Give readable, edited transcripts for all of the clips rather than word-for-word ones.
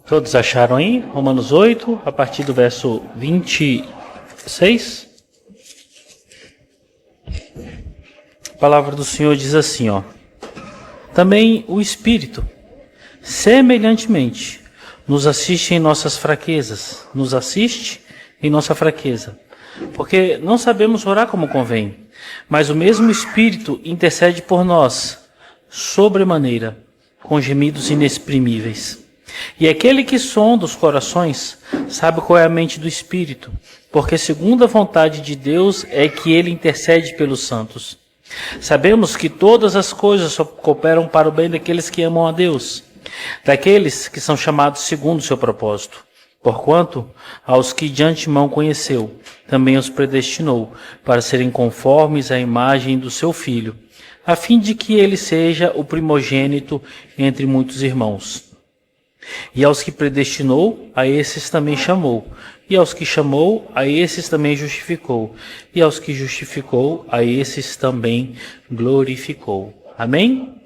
Todos acharam aí? Romanos 8, a partir do verso 26. A palavra do Senhor diz assim, ó. Também o Espírito, semelhantemente, nos assiste em nossa fraqueza, porque não sabemos orar como convém, mas o mesmo Espírito intercede por nós, sobremaneira, com gemidos inexprimíveis. E aquele que sonda os corações sabe qual é a mente do Espírito, porque segundo a vontade de Deus é que ele intercede pelos santos. Sabemos que todas as coisas cooperam para o bem daqueles que amam a Deus, daqueles que são chamados segundo o seu propósito. Porquanto, aos que de antemão conheceu, também os predestinou para serem conformes à imagem do seu Filho, a fim de que ele seja o primogênito entre muitos irmãos. E aos que predestinou, a esses também chamou. E aos que chamou, a esses também justificou. E aos que justificou, a esses também glorificou. Amém?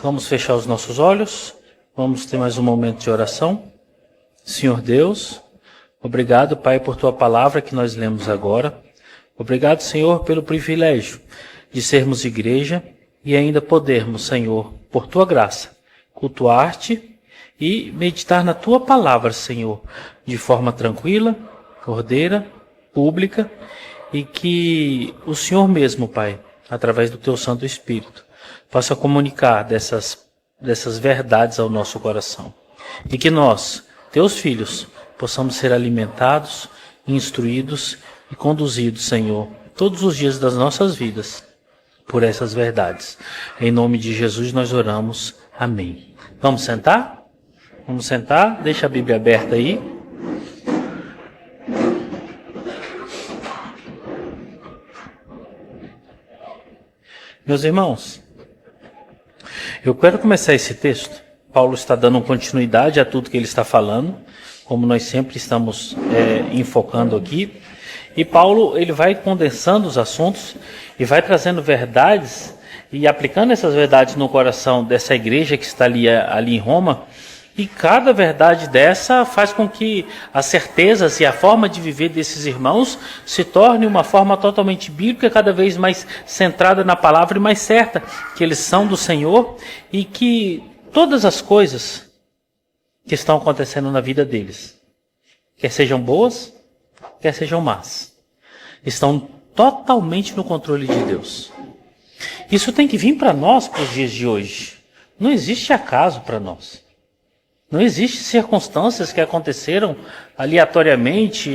Vamos fechar os nossos olhos. Vamos ter mais um momento de oração. Senhor Deus, obrigado, Pai, por Tua palavra que nós lemos agora. Obrigado, Senhor, pelo privilégio de sermos igreja e ainda podermos, Senhor, por Tua graça, cultuar-te e meditar na Tua palavra, Senhor, de forma tranquila, ordeira, pública, e que o Senhor mesmo, Pai, através do Teu Santo Espírito, possa comunicar dessas verdades ao nosso coração. E que nós, Teus filhos, possamos ser alimentados, instruídos e conduzidos, Senhor, todos os dias das nossas vidas, por essas verdades. Em nome de Jesus nós oramos. Amém. Vamos sentar? Vamos sentar, deixa a Bíblia aberta aí. Meus irmãos, eu quero começar esse texto. Paulo está dando continuidade a tudo que ele está falando, como nós sempre estamos enfocando aqui. E Paulo ele vai condensando os assuntos e vai trazendo verdades e aplicando essas verdades no coração dessa igreja que está ali em Roma. E cada verdade dessa faz com que as certezas e a forma de viver desses irmãos se torne uma forma totalmente bíblica, cada vez mais centrada na palavra e mais certa, que eles são do Senhor e que todas as coisas que estão acontecendo na vida deles, quer sejam boas, quer sejam más, estão totalmente no controle de Deus. Isso tem que vir para nós, para os dias de hoje. Não existe acaso para nós. Não existem circunstâncias que aconteceram aleatoriamente,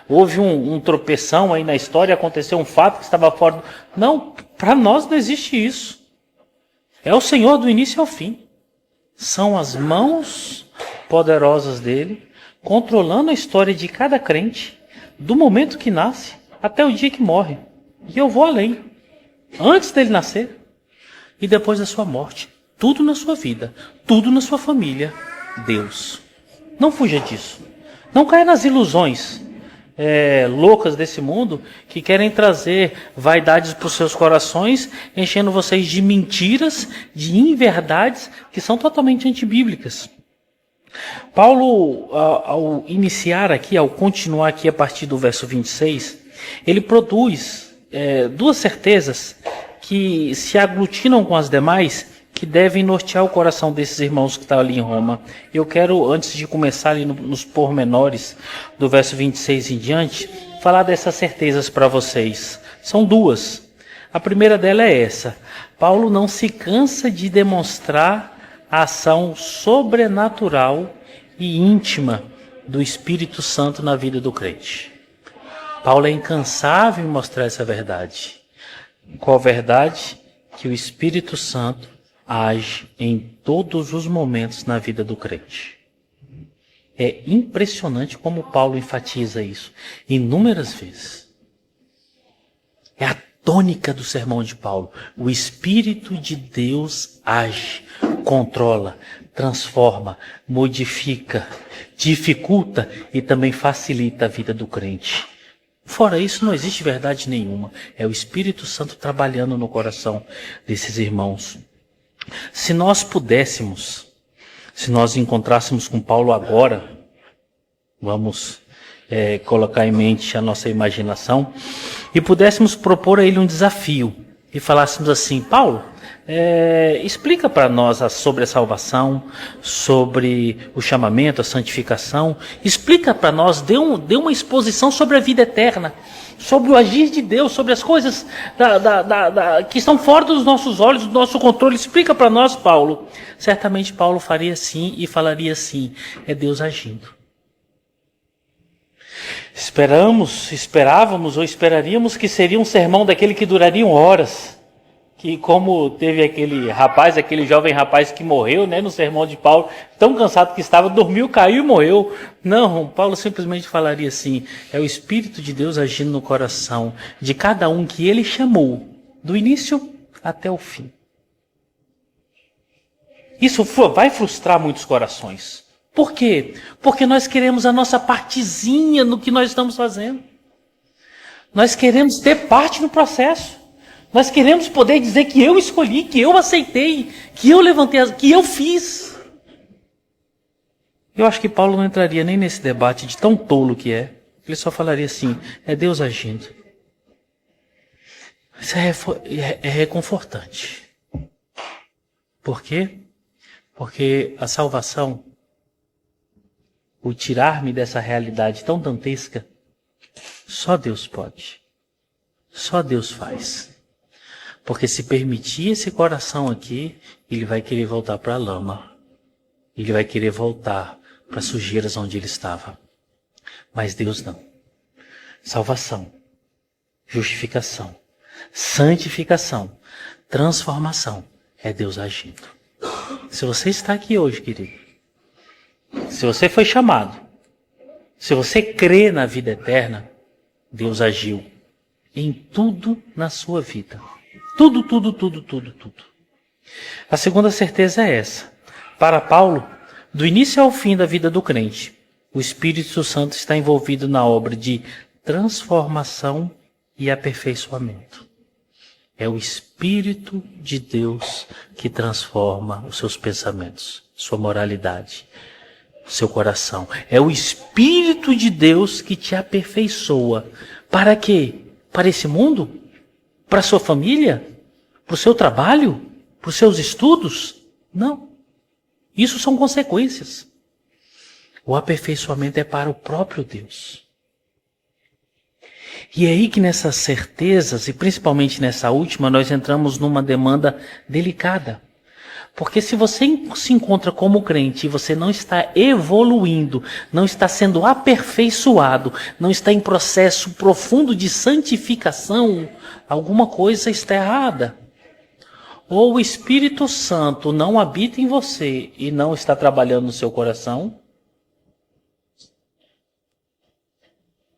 houve um tropeção aí na história, aconteceu um fato que estava fora. Não, para nós não existe isso. É o Senhor do início ao fim. São as mãos poderosas dele, controlando a história de cada crente, do momento que nasce até o dia que morre. E eu vou além. Antes dele nascer e depois da sua morte. Tudo na sua vida, tudo na sua família. Deus. Não fuja disso. Não caia nas ilusões loucas desse mundo que querem trazer vaidades para os seus corações, enchendo vocês de mentiras, de inverdades que são totalmente antibíblicas. Paulo, ao iniciar aqui, ao continuar aqui a partir do verso 26, ele produz duas certezas que se aglutinam com as demais, que devem nortear o coração desses irmãos que estão ali em Roma. Eu quero, antes de começar ali nos pormenores do verso 26 em diante, falar dessas certezas para vocês. São duas. A primeira dela é essa. Paulo não se cansa de demonstrar a ação sobrenatural e íntima do Espírito Santo na vida do crente. Paulo é incansável em mostrar essa verdade. Qual verdade? Que o Espírito Santo age em todos os momentos na vida do crente. É impressionante como Paulo enfatiza isso inúmeras vezes. É a tônica do sermão de Paulo. O Espírito de Deus age, controla, transforma, modifica, dificulta e também facilita a vida do crente. Fora isso, não existe verdade nenhuma. É o Espírito Santo trabalhando no coração desses irmãos. Se nós pudéssemos Se nós encontrássemos com Paulo agora, vamos colocar em mente a nossa imaginação, e pudéssemos propor a ele um desafio, e falássemos assim: Paulo, explica para nós sobre a salvação, sobre o chamamento, a santificação, explica para nós, dê uma exposição sobre a vida eterna, sobre o agir de Deus, sobre as coisas que estão fora dos nossos olhos, do nosso controle. Explica para nós, Paulo. Certamente Paulo faria assim e falaria assim: é Deus agindo. Esperávamos ou esperaríamos que seria um sermão daquele que duraria horas, que como teve aquele jovem rapaz que morreu, no sermão de Paulo, tão cansado que estava, dormiu, caiu e morreu. Não, Paulo simplesmente falaria assim: é o Espírito de Deus agindo no coração de cada um que ele chamou, do início até o fim. Isso vai frustrar muitos corações. Por quê? Porque nós queremos a nossa partezinha no que nós estamos fazendo. Nós queremos ter parte no processo. Nós queremos poder dizer que eu escolhi, que eu aceitei, que eu levantei, que eu fiz. Eu acho que Paulo não entraria nem nesse debate de tão tolo que é. Ele só falaria assim: é Deus agindo. Isso é reconfortante. Por quê? Porque a salvação, o tirar-me dessa realidade tão dantesca, só Deus pode. Só Deus faz. Porque se permitir esse coração aqui, ele vai querer voltar para a lama. Ele vai querer voltar para as sujeiras onde ele estava. Mas Deus não. Salvação, justificação, santificação, transformação, é Deus agindo. Se você está aqui hoje, querido, se você foi chamado, se você crê na vida eterna, Deus agiu em tudo na sua vida. Tudo. A segunda certeza é essa. Para Paulo, do início ao fim da vida do crente, o Espírito Santo está envolvido na obra de transformação e aperfeiçoamento. É o Espírito de Deus que transforma os seus pensamentos, sua moralidade, seu coração. É o Espírito de Deus que te aperfeiçoa. Para quê? Para esse mundo? Para a sua família? Para o seu trabalho? Para os seus estudos? Não. Isso são consequências. O aperfeiçoamento é para o próprio Deus. E é aí que nessas certezas, e principalmente nessa última, nós entramos numa demanda delicada. Porque se você se encontra como crente e você não está evoluindo, não está sendo aperfeiçoado, não está em processo profundo de santificação, alguma coisa está errada. Ou o Espírito Santo não habita em você e não está trabalhando no seu coração,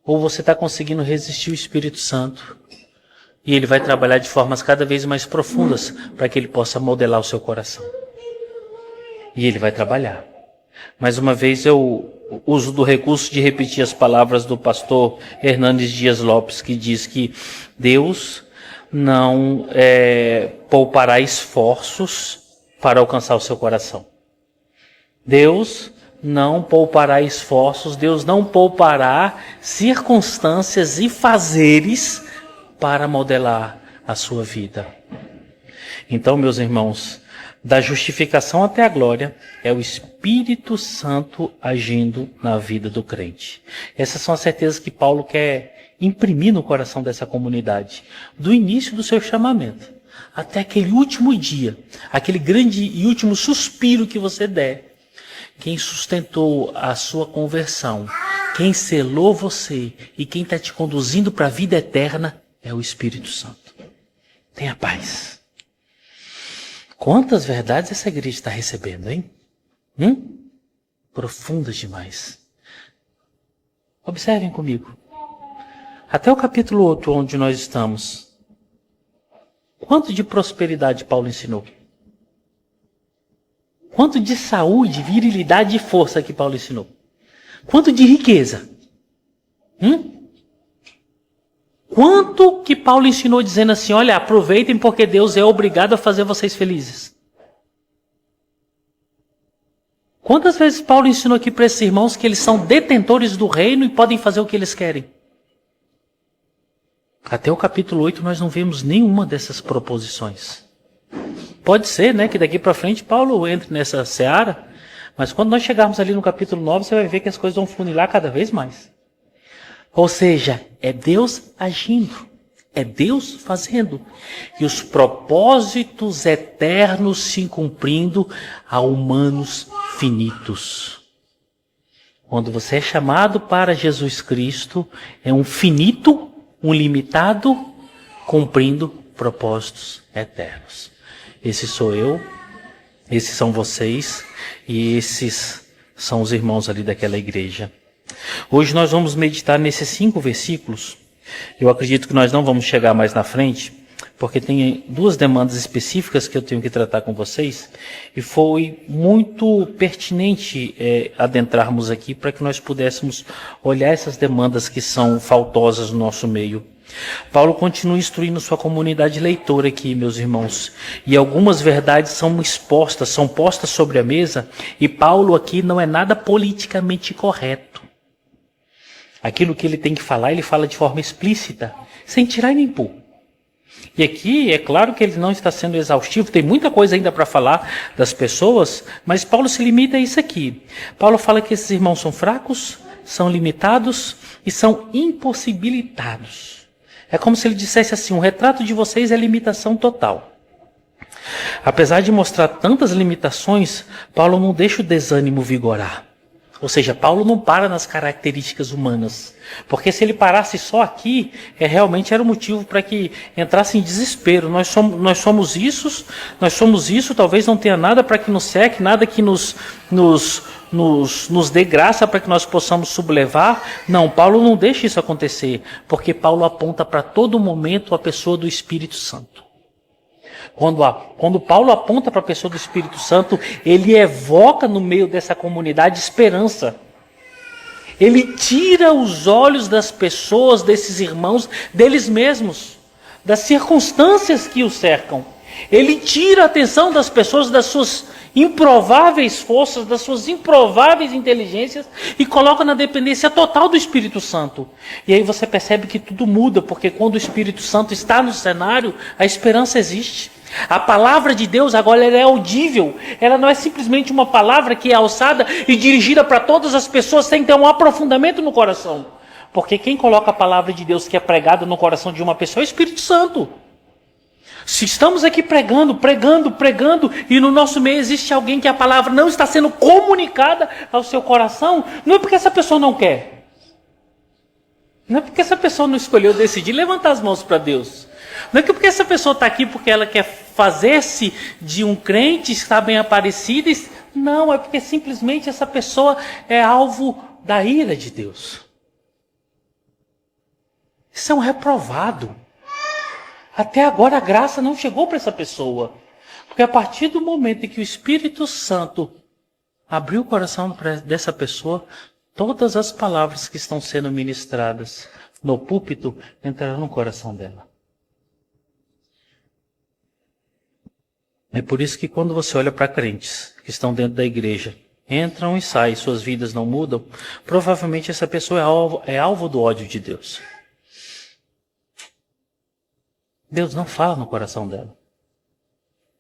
ou você está conseguindo resistir o Espírito Santo e ele vai trabalhar de formas cada vez mais profundas para que ele possa modelar o seu coração. E ele vai trabalhar. Mais uma vez eu uso do recurso de repetir as palavras do pastor Hernandes Dias Lopes, que diz que Deus não poupará esforços para alcançar o seu coração. Deus não poupará esforços, Deus não poupará circunstâncias e fazeres para modelar a sua vida. Então, meus irmãos, da justificação até a glória, é o Espírito Santo agindo na vida do crente. Essas são as certezas que Paulo quer imprimir no coração dessa comunidade, do início do seu chamamento, até aquele último dia, aquele grande e último suspiro que você der. Quem sustentou a sua conversão, quem selou você e quem está te conduzindo para a vida eterna é o Espírito Santo. Tenha paz. Quantas verdades essa igreja está recebendo, hein? Profundas demais. Observem comigo. Até o capítulo 8, onde nós estamos. Quanto de prosperidade Paulo ensinou? Quanto de saúde, virilidade e força que Paulo ensinou? Quanto de riqueza? Quanto que Paulo ensinou dizendo assim: olha, aproveitem porque Deus é obrigado a fazer vocês felizes? Quantas vezes Paulo ensinou aqui para esses irmãos que eles são detentores do reino e podem fazer o que eles querem? Até o capítulo 8 nós não vemos nenhuma dessas proposições. Pode ser, né, que daqui para frente Paulo entre nessa seara, mas quando nós chegarmos ali no capítulo 9, você vai ver que as coisas vão funilar cada vez mais. Ou seja, é Deus agindo, é Deus fazendo, e os propósitos eternos se cumprindo a humanos finitos. Quando você é chamado para Jesus Cristo, é um finito, um limitado, cumprindo propósitos eternos. Esse sou eu, esses são vocês, e esses são os irmãos ali daquela igreja. Hoje nós vamos meditar nesses 5 versículos. Eu acredito que nós não vamos chegar mais na frente, porque tem 2 demandas específicas que eu tenho que tratar com vocês, e foi muito pertinente adentrarmos aqui para que nós pudéssemos olhar essas demandas que são faltosas no nosso meio. Paulo continua instruindo sua comunidade leitora aqui, meus irmãos, e algumas verdades são expostas, são postas sobre a mesa, e Paulo aqui não é nada politicamente correto. Aquilo que ele tem que falar, ele fala de forma explícita, sem tirar e nem pôr. E aqui, é claro que ele não está sendo exaustivo, tem muita coisa ainda para falar das pessoas, mas Paulo se limita a isso aqui. Paulo fala que esses irmãos são fracos, são limitados e são impossibilitados. É como se ele dissesse assim, o retrato de vocês é limitação total. Apesar de mostrar tantas limitações, Paulo não deixa o desânimo vigorar. Ou seja, Paulo não para nas características humanas. Porque se ele parasse só aqui, realmente era um motivo para que entrasse em desespero. Nós somos isso, talvez não tenha nada para que nos seque, nada que nos dê graça para que nós possamos sublevar. Não, Paulo não deixa isso acontecer, porque Paulo aponta para todo momento a pessoa do Espírito Santo. Quando Paulo aponta para a pessoa do Espírito Santo, ele evoca no meio dessa comunidade esperança. Ele tira os olhos das pessoas, desses irmãos, deles mesmos, das circunstâncias que os cercam. Ele tira a atenção das pessoas das suas improváveis forças, das suas improváveis inteligências e coloca na dependência total do Espírito Santo. E aí você percebe que tudo muda, porque quando o Espírito Santo está no cenário, a esperança existe. A palavra de Deus agora ela é audível, ela não é simplesmente uma palavra que é alçada e dirigida para todas as pessoas sem ter um aprofundamento no coração. Porque quem coloca a palavra de Deus que é pregada no coração de uma pessoa é o Espírito Santo. Se estamos aqui pregando, e no nosso meio existe alguém que a palavra não está sendo comunicada ao seu coração, não é porque essa pessoa não quer. Não é porque essa pessoa não escolheu decidir levantar as mãos para Deus. Não é porque essa pessoa está aqui porque ela quer fazer-se de um crente, está bem aparecida. Não, é porque simplesmente essa pessoa é alvo da ira de Deus. Isso é um reprovado. Até agora a graça não chegou para essa pessoa. Porque a partir do momento em que o Espírito Santo abriu o coração dessa pessoa, todas as palavras que estão sendo ministradas no púlpito entrarão no coração dela. É por isso que quando você olha para crentes que estão dentro da igreja, entram e saem, suas vidas não mudam, provavelmente essa pessoa é alvo do ódio de Deus. Deus não fala no coração dela.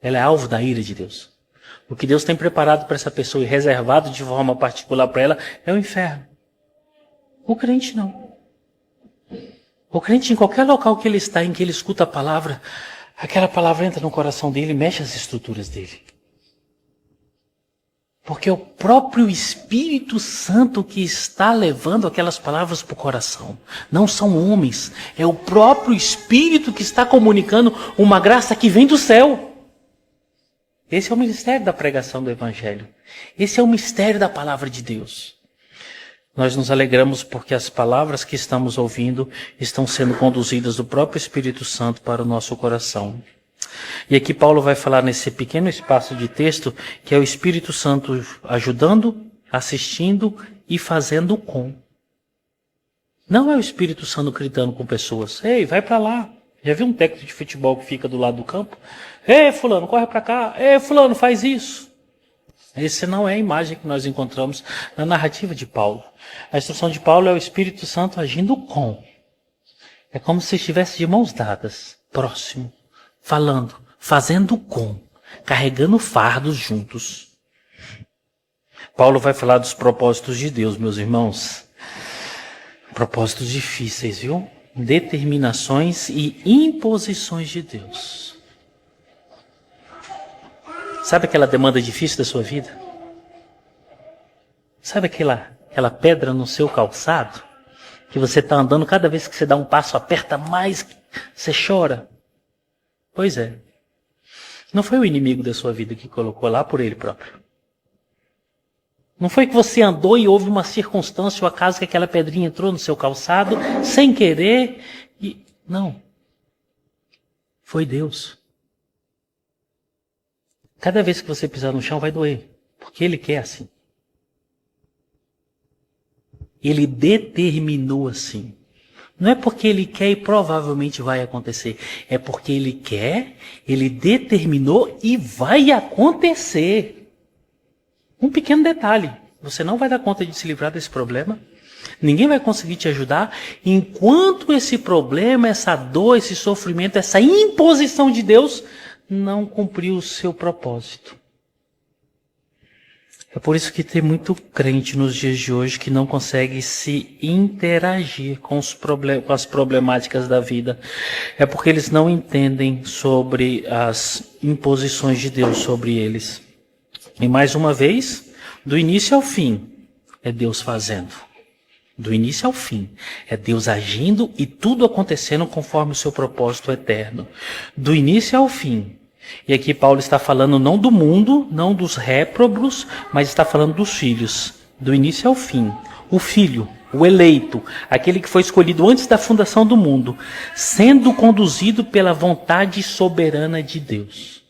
Ela é alvo da ira de Deus. O que Deus tem preparado para essa pessoa e reservado de forma particular para ela é o inferno. O crente não. O crente, em qualquer local que ele está, em que ele escuta a palavra, aquela palavra entra no coração dele e mexe as estruturas dele. Porque é o próprio Espírito Santo que está levando aquelas palavras para o coração. Não são homens. É o próprio Espírito que está comunicando uma graça que vem do céu. Esse é o mistério da pregação do Evangelho. Esse é o mistério da palavra de Deus. Nós nos alegramos porque as palavras que estamos ouvindo estão sendo conduzidas do próprio Espírito Santo para o nosso coração. E aqui Paulo vai falar nesse pequeno espaço de texto que é o Espírito Santo ajudando, assistindo e fazendo com. Não é o Espírito Santo gritando com pessoas. Ei, vai para lá. Já viu um técnico de futebol que fica do lado do campo? Ei, fulano, corre para cá. Ei, fulano, faz isso. Essa não é a imagem que nós encontramos na narrativa de Paulo. A instrução de Paulo é o Espírito Santo agindo com. É como se estivesse de mãos dadas, próximo, falando, fazendo com, carregando fardos juntos. Paulo vai falar dos propósitos de Deus, meus irmãos. Propósitos difíceis, viu? Determinações e imposições de Deus. Sabe aquela demanda difícil da sua vida? Sabe aquela pedra no seu calçado? Que você está andando, cada vez que você dá um passo, aperta mais, você chora. Pois é. Não foi o inimigo da sua vida que colocou lá por ele próprio. Não foi que você andou e houve uma circunstância ou acaso que aquela pedrinha entrou no seu calçado, sem querer. Não. Foi Deus. Cada vez que você pisar no chão vai doer, porque Ele quer assim. Ele determinou assim. Não é porque Ele quer e provavelmente vai acontecer. É porque Ele quer, Ele determinou e vai acontecer. Um pequeno detalhe. Você não vai dar conta de se livrar desse problema. Ninguém vai conseguir te ajudar enquanto esse problema, essa dor, esse sofrimento, essa imposição de Deus não cumpriu o seu propósito. É por isso que tem muito crente nos dias de hoje que não consegue se interagir com as problemáticas da vida. É porque eles não entendem sobre as imposições de Deus sobre eles. E mais uma vez, do início ao fim, é Deus fazendo. Do início ao fim, é Deus agindo e tudo acontecendo conforme o seu propósito eterno. Do início ao fim. E aqui Paulo está falando não do mundo, não dos réprobos, mas está falando dos filhos. Do início ao fim. O filho, o eleito, aquele que foi escolhido antes da fundação do mundo, sendo conduzido pela vontade soberana de Deus.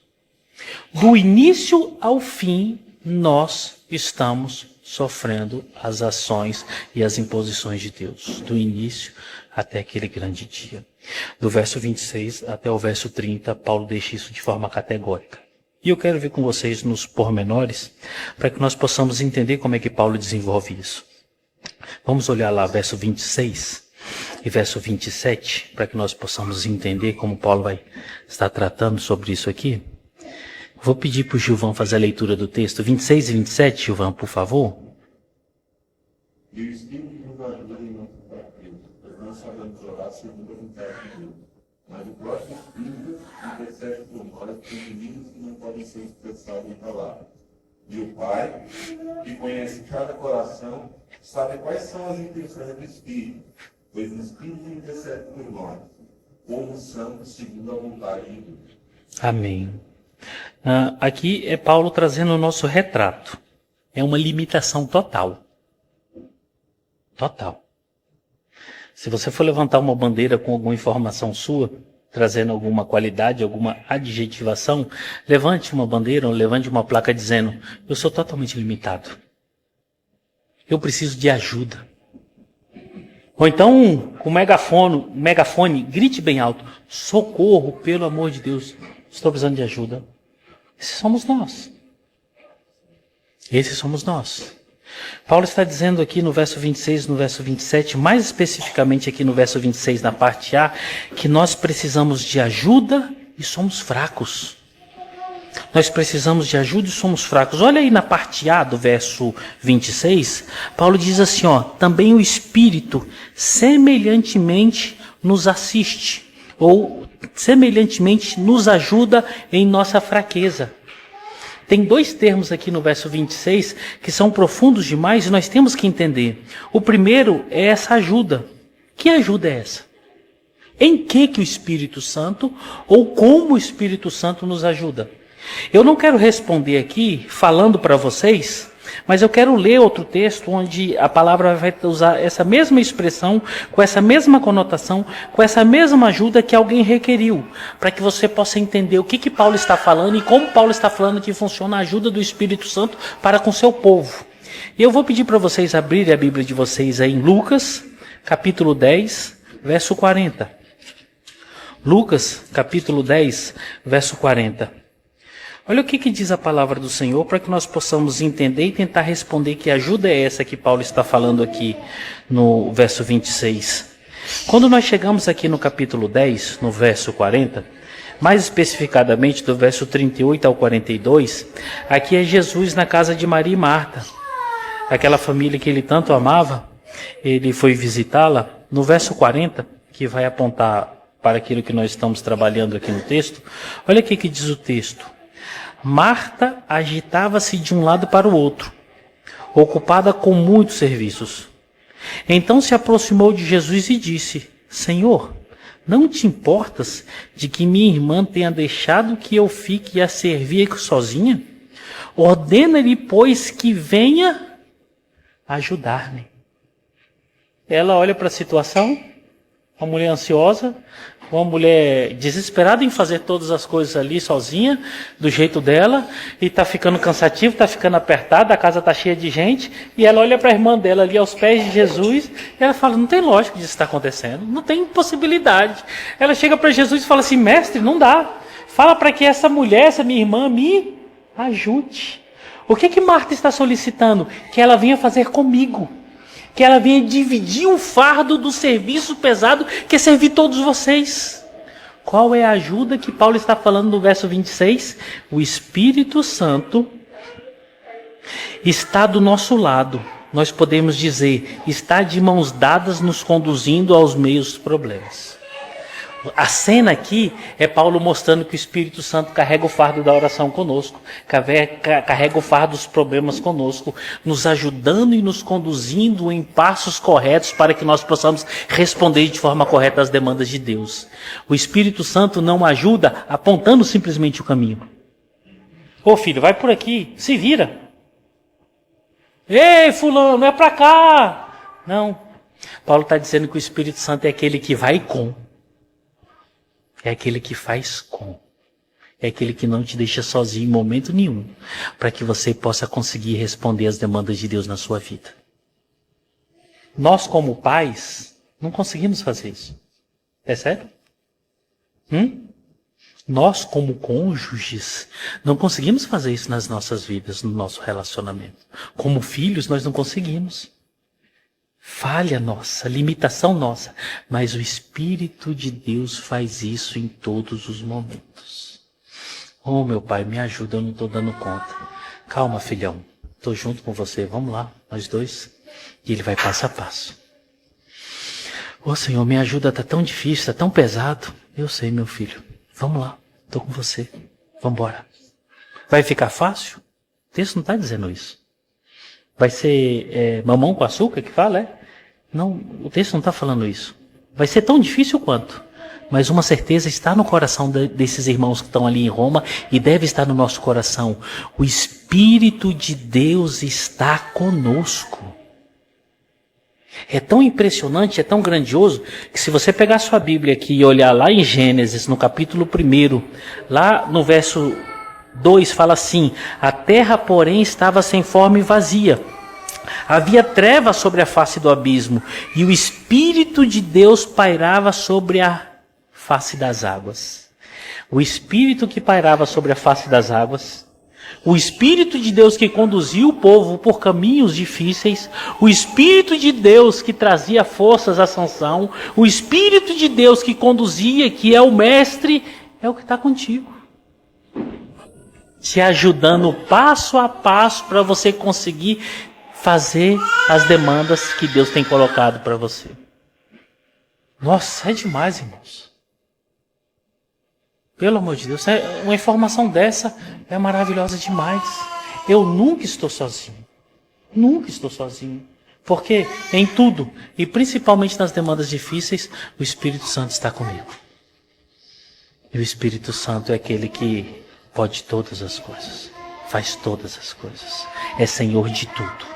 Do início ao fim, nós estamos sofrendo as ações e as imposições de Deus. Do início até aquele grande dia. Do verso 26 até o verso 30, Paulo deixa isso de forma categórica. E eu quero ver com vocês nos pormenores, para que nós possamos entender como é que Paulo desenvolve isso. Vamos olhar lá verso 26 e verso 27, para que nós possamos entender como Paulo vai estar tratando sobre isso aqui. Vou pedir para o Gilvão fazer a leitura do texto. 26 e 27, Gilvão, por favor. E o Espírito nos ajuda em nosso fraqueza, pois não sabemos orar segundo a vontade de Deus. Mas o próprio Espírito intercede por nós com inimigos que não podem ser expressados em palavras. E o Pai, que conhece cada coração, sabe quais são as intenções do Espírito, pois o Espírito intercede por nós, como santos segundo a vontade de Deus. Amém. Aqui é Paulo trazendo o nosso retrato. É uma limitação total. Total. Se você for levantar uma bandeira com alguma informação sua, trazendo alguma qualidade, alguma adjetivação, levante uma bandeira ou levante uma placa dizendo: eu sou totalmente limitado. Eu preciso de ajuda. Ou então, com megafone, grite bem alto: socorro, pelo amor de Deus, estou precisando de ajuda. Esses somos nós. Esses somos nós. Paulo está dizendo aqui no verso 26 e no verso 27, mais especificamente aqui no verso 26, na parte A, que nós precisamos de ajuda e somos fracos. Nós precisamos de ajuda e somos fracos. Olha aí na parte A do verso 26, Paulo diz assim, também o Espírito semelhantemente nos assiste, ou semelhantemente nos ajuda em nossa fraqueza. Tem dois termos aqui no verso 26 que são profundos demais e nós temos que entender. O primeiro é essa ajuda. Que ajuda é essa? Em que o Espírito Santo ou como o Espírito Santo nos ajuda? Eu não quero responder aqui falando para vocês, mas eu quero ler outro texto onde a palavra vai usar essa mesma expressão, com essa mesma conotação, com essa mesma ajuda que alguém requeriu, para que você possa entender o que Paulo está falando e como Paulo está falando que funciona a ajuda do Espírito Santo para com seu povo. E eu vou pedir para vocês abrirem a Bíblia de vocês aí em Lucas, capítulo 10, verso 40. Lucas, capítulo 10, verso 40. Olha o que diz a palavra do Senhor para que nós possamos entender e tentar responder que ajuda é essa que Paulo está falando aqui no verso 26. Quando nós chegamos aqui no capítulo 10, no verso 40, mais especificadamente do verso 38 ao 42, aqui é Jesus na casa de Maria e Marta. Aquela família que ele tanto amava, ele foi visitá-la. No verso 40, que vai apontar para aquilo que nós estamos trabalhando aqui no texto, olha o que diz o texto. Marta agitava-se de um lado para o outro, ocupada com muitos serviços. Então se aproximou de Jesus e disse: Senhor, não te importas de que minha irmã tenha deixado que eu fique a servir sozinha? Ordena-lhe, pois, que venha ajudar-me. Ela olha para a situação, uma mulher ansiosa, uma mulher desesperada em fazer todas as coisas ali sozinha, do jeito dela, e está ficando cansativo, está ficando apertada, a casa está cheia de gente, e ela olha para a irmã dela ali aos pés de Jesus, e ela fala, não tem lógica disso estar acontecendo, não tem possibilidade. Ela chega para Jesus e fala assim, mestre, não dá, fala para que essa mulher, essa minha irmã, me ajude. O que Marta está solicitando? Que ela venha fazer comigo. Que ela venha dividir o fardo do serviço pesado que é servir todos vocês. Qual é a ajuda que Paulo está falando no verso 26? O Espírito Santo está do nosso lado. Nós podemos dizer, está de mãos dadas nos conduzindo aos meios dos problemas. A cena aqui é Paulo mostrando que o Espírito Santo carrega o fardo da oração conosco, carrega o fardo dos problemas conosco, nos ajudando e nos conduzindo em passos corretos para que nós possamos responder de forma correta às demandas de Deus. O Espírito Santo não ajuda apontando simplesmente o caminho. Ô filho, vai por aqui, se vira. Ei, fulano, é para cá. Não. Paulo está dizendo que o Espírito Santo é aquele que vai com. É aquele que faz com. É aquele que não te deixa sozinho em momento nenhum, para que você possa conseguir responder às demandas de Deus na sua vida. Nós, como pais, não conseguimos fazer isso. É sério? Nós, como cônjuges, não conseguimos fazer isso nas nossas vidas, no nosso relacionamento. Como filhos, nós não conseguimos. Falha nossa, limitação nossa, mas o Espírito de Deus faz isso em todos os momentos. Oh, meu pai, me ajuda, eu não estou dando conta. Calma, filhão, estou junto com você, vamos lá, nós dois. E ele vai passo a passo. Oh, Senhor, me ajuda, está tão difícil, está tão pesado. Eu sei, meu filho, vamos lá, estou com você, vamos embora. Vai ficar fácil? O texto não está dizendo isso. Vai ser mamão com açúcar que fala, é? Não, o texto não está falando isso. Vai ser tão difícil quanto. Mas uma certeza está no coração desses irmãos que estão ali em Roma e deve estar no nosso coração. O Espírito de Deus está conosco. É tão impressionante, é tão grandioso, que se você pegar sua Bíblia aqui e olhar lá em Gênesis, no capítulo 1, lá no verso 2 fala assim, a terra, porém, estava sem forma e vazia. Havia trevas sobre a face do abismo, e o Espírito de Deus pairava sobre a face das águas. O Espírito que pairava sobre a face das águas, o Espírito de Deus que conduzia o povo por caminhos difíceis, o Espírito de Deus que trazia forças à Sansão, o Espírito de Deus que conduzia, que é o mestre, é o que está contigo. Te ajudando passo a passo para você conseguir fazer as demandas que Deus tem colocado para você. Nossa, é demais, irmãos. Pelo amor de Deus, uma informação dessa é maravilhosa demais. Eu nunca estou sozinho. Nunca estou sozinho. Porque em tudo, e principalmente nas demandas difíceis, o Espírito Santo está comigo. E o Espírito Santo é aquele que pode todas as coisas, faz todas as coisas, é Senhor de tudo.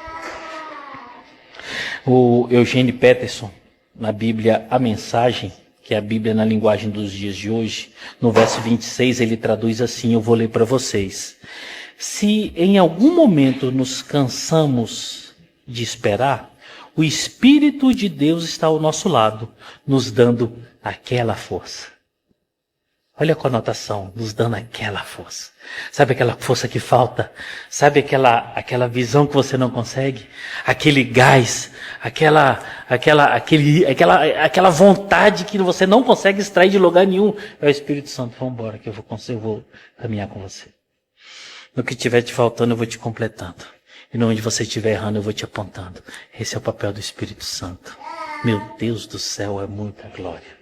O Eugene Peterson, na Bíblia A Mensagem, que é a Bíblia na linguagem dos dias de hoje, no verso 26 ele traduz assim, eu vou ler para vocês. Se em algum momento nos cansamos de esperar, o Espírito de Deus está ao nosso lado, nos dando aquela força. Olha a conotação, nos dando aquela força. Sabe aquela força que falta? Sabe aquela visão que você não consegue? Aquele gás, aquela vontade que você não consegue extrair de lugar nenhum. É o Espírito Santo, vamos embora que eu vou caminhar com você. No que estiver te faltando, eu vou te completando. E no onde você estiver errando, eu vou te apontando. Esse é o papel do Espírito Santo. Meu Deus do céu, é muita glória.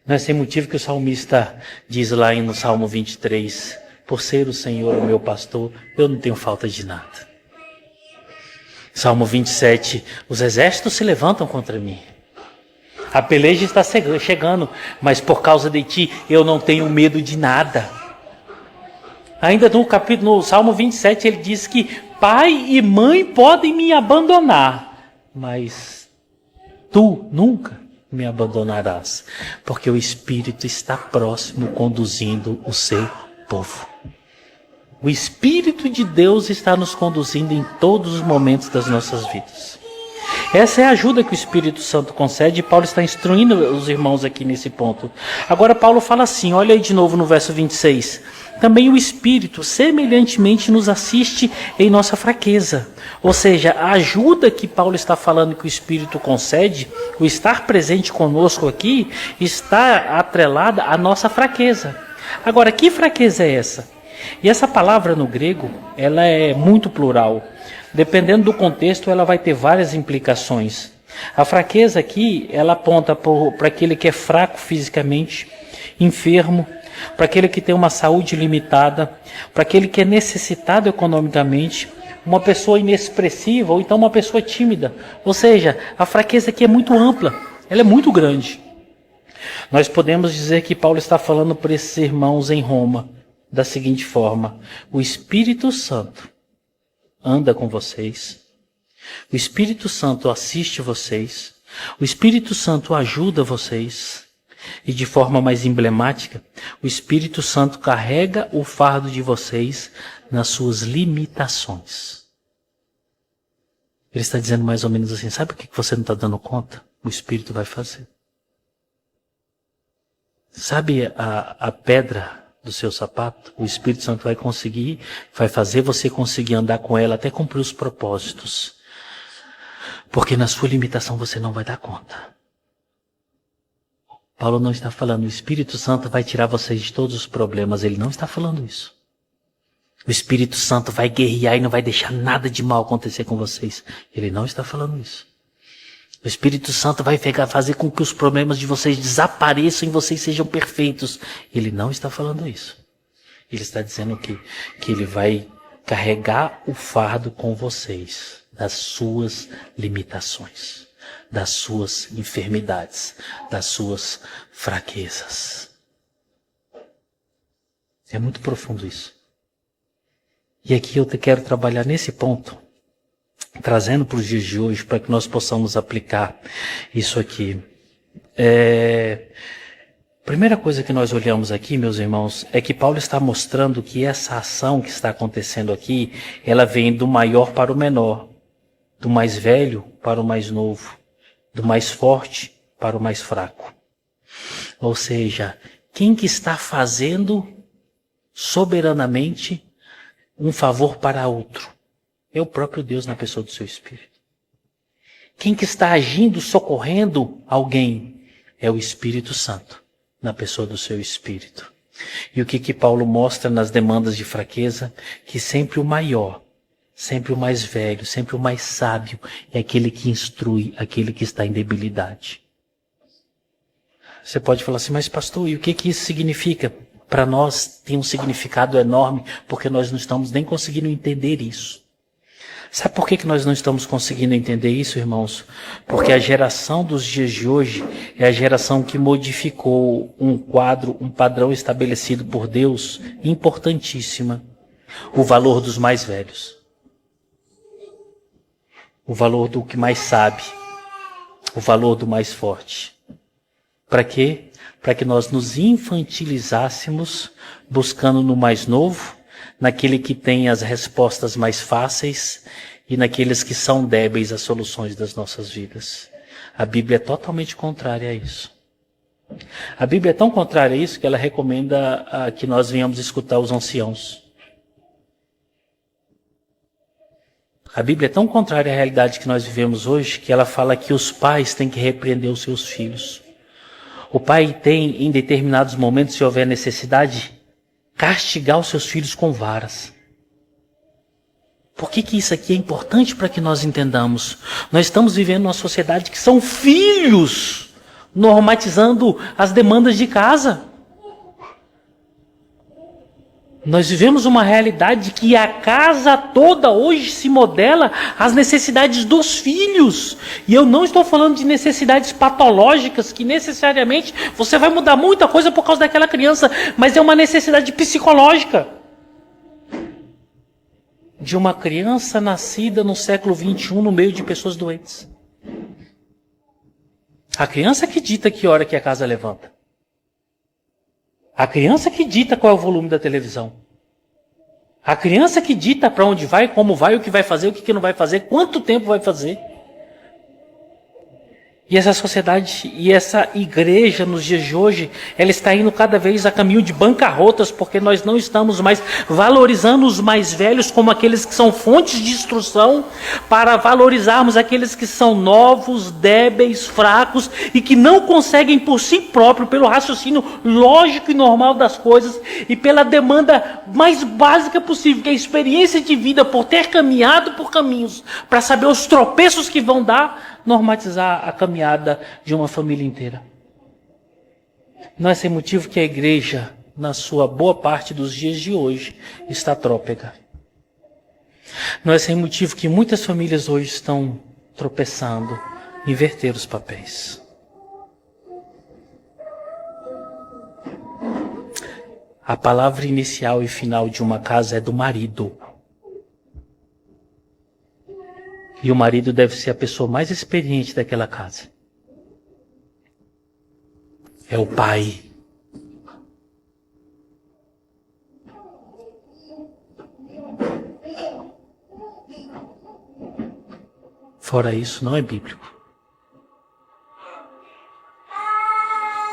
Não é sem motivo que o salmista diz lá no Salmo 23, por ser o Senhor o meu pastor, eu não tenho falta de nada. Salmo 27, os exércitos se levantam contra mim. A peleja está chegando, mas por causa de ti eu não tenho medo de nada. Ainda no Salmo 27 ele diz que pai e mãe podem me abandonar, mas tu nunca me abandonarás, porque o Espírito está próximo conduzindo o seu povo. O Espírito de Deus está nos conduzindo em todos os momentos das nossas vidas. Essa é a ajuda que o Espírito Santo concede e Paulo está instruindo os irmãos aqui nesse ponto. Agora Paulo fala assim, olha aí de novo no verso 26. Também o Espírito semelhantemente nos assiste em nossa fraqueza. Ou seja, a ajuda que Paulo está falando que o Espírito concede, o estar presente conosco aqui, está atrelada à nossa fraqueza. Agora, que fraqueza é essa? E essa palavra no grego, ela é muito plural. Dependendo do contexto, ela vai ter várias implicações. A fraqueza aqui, ela aponta para aquele que é fraco fisicamente, enfermo, para aquele que tem uma saúde limitada, para aquele que é necessitado economicamente, uma pessoa inexpressiva ou então uma pessoa tímida. Ou seja, a fraqueza aqui é muito ampla, ela é muito grande. Nós podemos dizer que Paulo está falando para esses irmãos em Roma da seguinte forma: o Espírito Santo anda com vocês, o Espírito Santo assiste vocês, o Espírito Santo ajuda vocês, e de forma mais emblemática, o Espírito Santo carrega o fardo de vocês nas suas limitações. Ele está dizendo mais ou menos assim, sabe o que você não está dando conta? O Espírito vai fazer. Sabe a pedra do seu sapato? O Espírito Santo vai fazer você conseguir andar com ela até cumprir os propósitos. Porque na sua limitação você não vai dar conta. Paulo não está falando, o Espírito Santo vai tirar vocês de todos os problemas. Ele não está falando isso. O Espírito Santo vai guerrear e não vai deixar nada de mal acontecer com vocês. Ele não está falando isso. O Espírito Santo vai fazer com que os problemas de vocês desapareçam e vocês sejam perfeitos. Ele não está falando isso. Ele está dizendo que ele vai carregar o fardo com vocês, das suas limitações, das suas enfermidades, das suas fraquezas. É muito profundo isso. E aqui eu quero trabalhar nesse ponto, trazendo para os dias de hoje, para que nós possamos aplicar isso aqui. Primeira coisa que nós olhamos aqui, meus irmãos, é que Paulo está mostrando que essa ação que está acontecendo aqui, ela vem do maior para o menor, do mais velho para o mais novo, do mais forte para o mais fraco. Ou seja, quem que está fazendo soberanamente um favor para outro? É o próprio Deus na pessoa do seu Espírito. Quem que está agindo, socorrendo alguém? É o Espírito Santo na pessoa do seu Espírito. E o que Paulo mostra nas demandas de fraqueza? Que sempre o maior, sempre o mais velho, sempre o mais sábio é aquele que instrui, aquele que está em debilidade. Você pode falar assim, mas pastor, e o que isso significa? Para nós tem um significado enorme, porque nós não estamos nem conseguindo entender isso. Sabe por que nós não estamos conseguindo entender isso, irmãos? Porque a geração dos dias de hoje é a geração que modificou um quadro, um padrão estabelecido por Deus, importantíssima. O valor dos mais velhos. O valor do que mais sabe. O valor do mais forte. Para quê? Para que nós nos infantilizássemos buscando no mais novo, naquele que tem as respostas mais fáceis e naqueles que são débeis às soluções das nossas vidas. A Bíblia é totalmente contrária a isso. A Bíblia é tão contrária a isso que ela recomenda que nós venhamos escutar os anciãos. A Bíblia é tão contrária à realidade que nós vivemos hoje que ela fala que os pais têm que repreender os seus filhos. O pai tem, em determinados momentos, se houver necessidade, castigar os seus filhos com varas. Por que isso aqui é importante para que nós entendamos? Nós estamos vivendo numa sociedade que são filhos normatizando as demandas de casa. Nós vivemos uma realidade que a casa toda hoje se modela às necessidades dos filhos. E eu não estou falando de necessidades patológicas, que necessariamente você vai mudar muita coisa por causa daquela criança, mas é uma necessidade psicológica. De uma criança nascida no século XXI no meio de pessoas doentes. A criança que dita que hora que a casa levanta. A criança que dita qual é o volume da televisão. A criança que dita para onde vai, como vai, o que vai fazer, o que não vai fazer, quanto tempo vai fazer. E essa sociedade e essa igreja nos dias de hoje, ela está indo cada vez a caminho de bancarrotas, porque nós não estamos mais valorizando os mais velhos como aqueles que são fontes de instrução, para valorizarmos aqueles que são novos, débeis, fracos e que não conseguem por si próprio, pelo raciocínio lógico e normal das coisas e pela demanda mais básica possível, que é a experiência de vida, por ter caminhado por caminhos, para saber os tropeços que vão dar, normatizar a caminhada de uma família inteira. Não é sem motivo que a igreja, na sua boa parte dos dias de hoje, está trôpega. Não é sem motivo que muitas famílias hoje estão tropeçando, inverter os papéis. A palavra inicial e final de uma casa é do marido. E o marido deve ser a pessoa mais experiente daquela casa. É o pai. Fora isso, não é bíblico.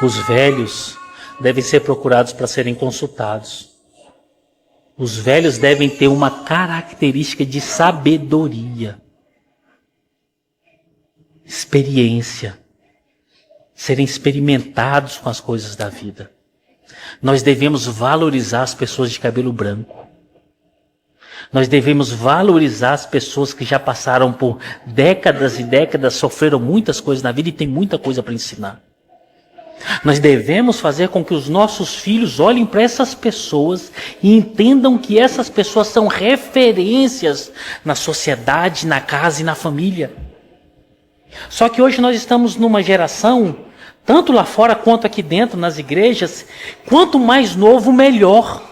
Os velhos devem ser procurados para serem consultados. Os velhos devem ter uma característica de sabedoria. Experiência, serem experimentados com as coisas da vida. Nós devemos valorizar as pessoas de cabelo branco. Nós devemos valorizar as pessoas que já passaram por décadas e décadas, sofreram muitas coisas na vida e têm muita coisa para ensinar. Nós devemos fazer com que os nossos filhos olhem para essas pessoas e entendam que essas pessoas são referências na sociedade, na casa e na família. Só que hoje nós estamos numa geração, tanto lá fora quanto aqui dentro, nas igrejas, quanto mais novo, melhor.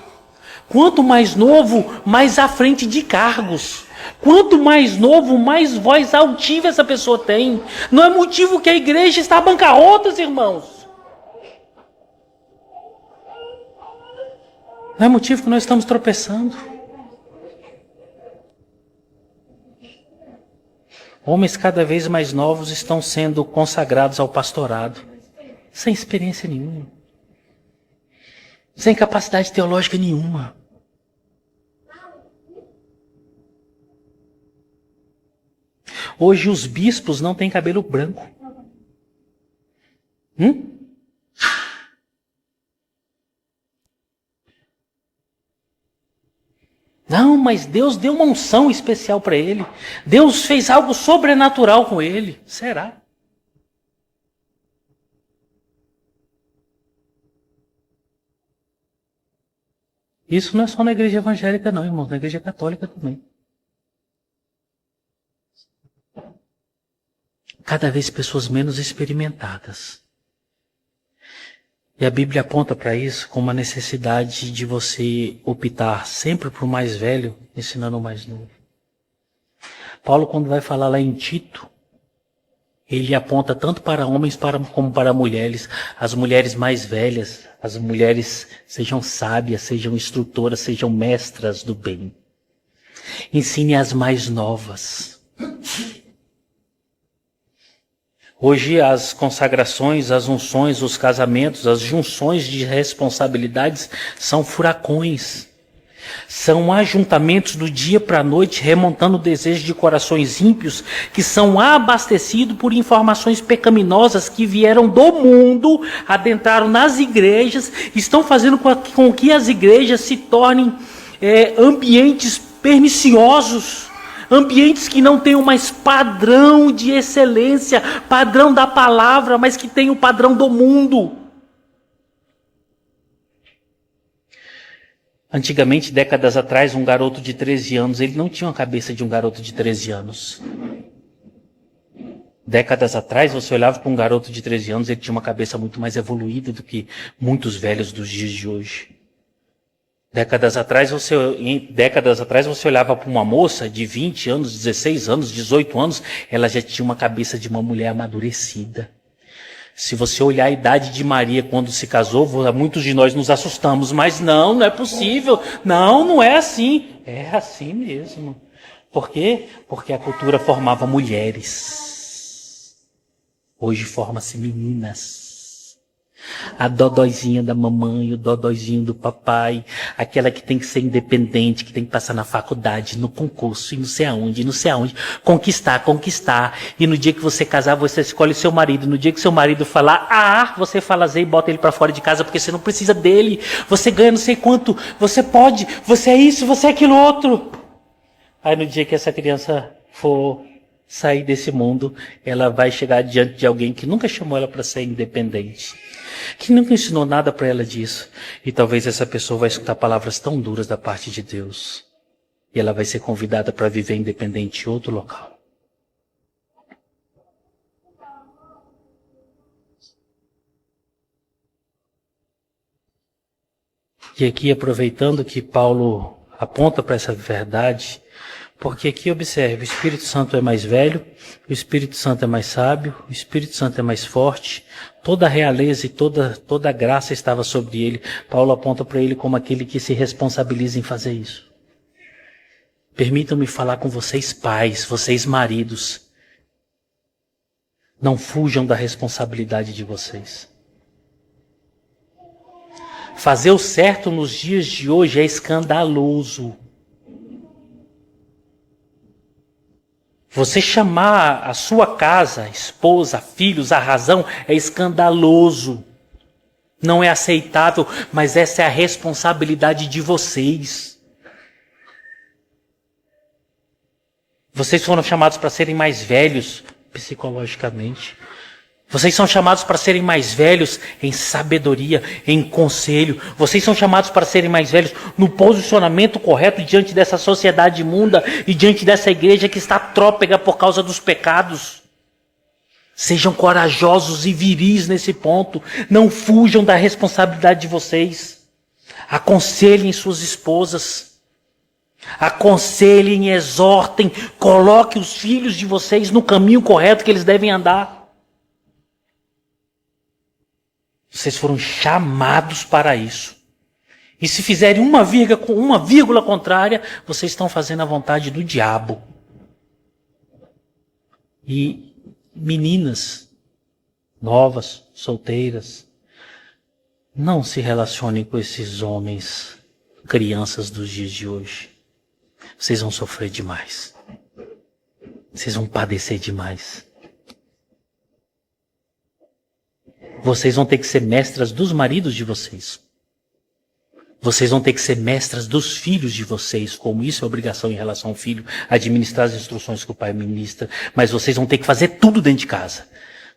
Quanto mais novo, mais à frente de cargos. Quanto mais novo, mais voz altiva essa pessoa tem. Não é motivo que a igreja está à bancarrota, irmãos. Não é motivo que nós estamos tropeçando. Homens cada vez mais novos estão sendo consagrados ao pastorado, sem experiência nenhuma, sem capacidade teológica nenhuma. Hoje os bispos não têm cabelo branco. Não, mas Deus deu uma unção especial para ele. Deus fez algo sobrenatural com ele. Será? Isso não é só na igreja evangélica não, irmãos. Na igreja católica também. Cada vez pessoas menos experimentadas. E a Bíblia aponta para isso como uma necessidade de você optar sempre para o mais velho, ensinando o mais novo. Paulo, quando vai falar lá em Tito, ele aponta tanto para homens como para mulheres. As mulheres mais velhas, as mulheres sejam sábias, sejam instrutoras, sejam mestras do bem. Ensine as mais novas. Hoje as consagrações, as unções, os casamentos, as junções de responsabilidades são furacões. São ajuntamentos do dia para a noite, remontando o desejo de corações ímpios, que são abastecidos por informações pecaminosas que vieram do mundo, adentraram nas igrejas, estão fazendo com que as igrejas se tornem ambientes perniciosos, ambientes que não tenham mais padrão de excelência, padrão da palavra, mas que tenham o padrão do mundo. Antigamente, décadas atrás, um garoto de 13 anos, ele não tinha a cabeça de um garoto de 13 anos. Décadas atrás, você olhava para um garoto de 13 anos, ele tinha uma cabeça muito mais evoluída do que muitos velhos dos dias de hoje. Décadas atrás você olhava para uma moça de 20 anos, 16 anos, 18 anos, ela já tinha uma cabeça de uma mulher amadurecida. Se você olhar a idade de Maria quando se casou, muitos de nós nos assustamos, mas não é possível, não é assim. É assim mesmo. Por quê? Porque a cultura formava mulheres. Hoje forma-se meninas. A dodóizinha da mamãe, o dodóizinho do papai, aquela que tem que ser independente, que tem que passar na faculdade, no concurso, e não sei aonde, conquistar. E no dia que você casar, você escolhe seu marido. No dia que seu marido falar, você fala Z e bota ele para fora de casa, porque você não precisa dele. Você ganha não sei quanto, você pode, você é isso, você é aquilo outro. Aí no dia que essa criança for sair desse mundo, ela vai chegar diante de alguém que nunca chamou ela para ser independente, que nunca ensinou nada para ela disso. E talvez essa pessoa vai escutar palavras tão duras da parte de Deus. E ela vai ser convidada para viver independente em outro local. E aqui, aproveitando que Paulo aponta para essa verdade, porque aqui observe, o Espírito Santo é mais velho, o Espírito Santo é mais sábio, o Espírito Santo é mais forte, toda a realeza e toda a graça estava sobre ele. Paulo aponta para ele como aquele que se responsabiliza em fazer isso. Permitam-me falar com vocês pais, vocês maridos. Não fujam da responsabilidade de vocês. Fazer o certo nos dias de hoje é escandaloso. Você chamar a sua casa, esposa, filhos, a razão é escandaloso. Não é aceitável, mas essa é a responsabilidade de vocês. Vocês foram chamados para serem mais velhos psicologicamente. Vocês são chamados para serem mais velhos em sabedoria, em conselho. Vocês são chamados para serem mais velhos no posicionamento correto diante dessa sociedade imunda e diante dessa igreja que está trôpega por causa dos pecados. Sejam corajosos e viris nesse ponto. Não fujam da responsabilidade de vocês. Aconselhem suas esposas. Aconselhem, exortem. Coloquem os filhos de vocês no caminho correto que eles devem andar. Vocês foram chamados para isso. E se fizerem uma vírgula contrária, vocês estão fazendo a vontade do diabo. E meninas novas, solteiras, não se relacionem com esses homens, crianças dos dias de hoje. Vocês vão sofrer demais. Vocês vão padecer demais. Vocês vão ter que ser mestras dos maridos de vocês. Vocês vão ter que ser mestras dos filhos de vocês, como isso é obrigação em relação ao filho, administrar as instruções que o pai ministra. Mas vocês vão ter que fazer tudo dentro de casa.